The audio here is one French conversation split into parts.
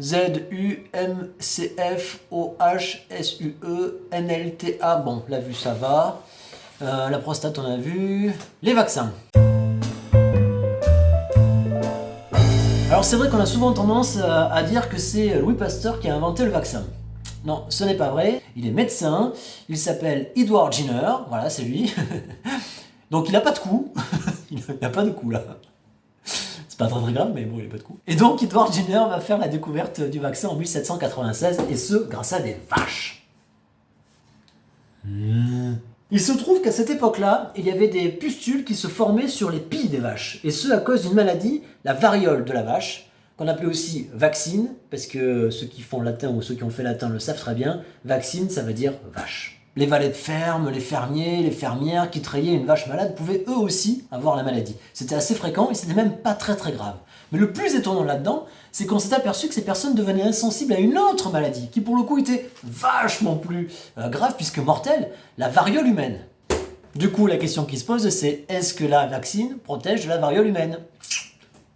Z-U-M-C-F-O-H-S-U-E-N-L-T-A. Bon, la vue, ça va. La prostate, on a vu. Les vaccins. Alors c'est vrai qu'on a souvent tendance à dire que c'est Louis Pasteur qui a inventé le vaccin. Non, ce n'est pas vrai. Il est médecin, il s'appelle Edward Jenner, voilà, c'est lui. Donc il n'a pas de cou. Il n'a pas de cou là. C'est pas très grave, mais bon, il n'a pas de cou. Et donc Edward Jenner va faire la découverte du vaccin en 1796, et ce, grâce à des vaches. Il se trouve qu'à cette époque-là, il y avait des pustules qui se formaient sur les pilles des vaches, et ce à cause d'une maladie, la variole de la vache, qu'on appelait aussi vaccine, parce que ceux qui font latin ou ceux qui ont fait latin le savent très bien, vaccine ça veut dire vache. Les valets de ferme, les fermiers, les fermières qui traillaient une vache malade pouvaient eux aussi avoir la maladie. C'était assez fréquent et c'était même pas très grave. Mais le plus étonnant là-dedans, c'est qu'on s'est aperçu que ces personnes devenaient insensibles à une autre maladie, qui pour le coup était vachement plus grave puisque mortelle, la variole humaine. Du coup, la question qui se pose, c'est est-ce que la vaccine protège de la variole humaine ?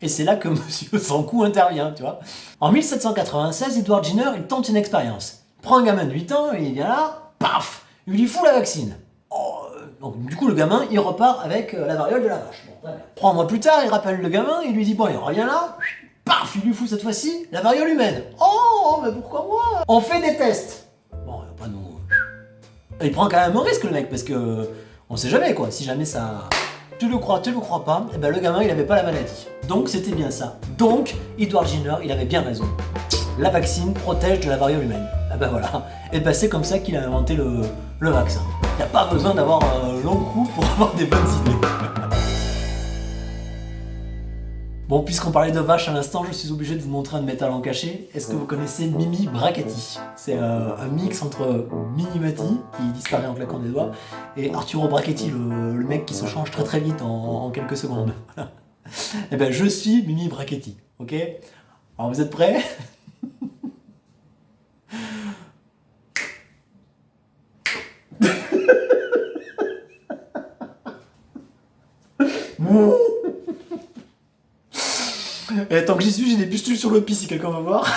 Et c'est là que Monsieur Sancou intervient, tu vois. En 1796, Edward Jenner, il tente une expérience. Il prend un gamin de 8 ans, et il vient là, paf, il lui fout la vaccine. Donc du coup, le gamin, il repart avec la variole de la vache. Bon, 3 mois plus tard, il rappelle le gamin, il lui dit, bon, il revient là, paf, il lui fout cette fois-ci la variole humaine. Oh, mais pourquoi moi ? On fait des tests. Bon, pas nous. Il prend quand même un risque, le mec, parce que on sait jamais, quoi, si jamais ça... Tu le crois pas, et ben le gamin il avait pas la maladie. Donc c'était bien ça. Donc Edward Jenner il avait bien raison. La vaccine protège de la variole humaine. Ah ben voilà. Et ben c'est comme ça qu'il a inventé le vaccin. Il n'y a pas besoin d'avoir un long cou pour avoir des bonnes idées. Bon, puisqu'on parlait de vache à l'instant, je suis obligé de vous montrer un métal en cachet. Est-ce que vous connaissez Mimi Brachetti ? C'est un mix entre Minimati, qui disparaît en claquant des doigts, et Arturo Brachetti, le mec qui se change très vite en quelques secondes. Et ben je suis Mimi Brachetti, ok ? Alors vous êtes prêts ? Et tant que j'y suis, j'ai des pustules sur le pied si quelqu'un veut voir.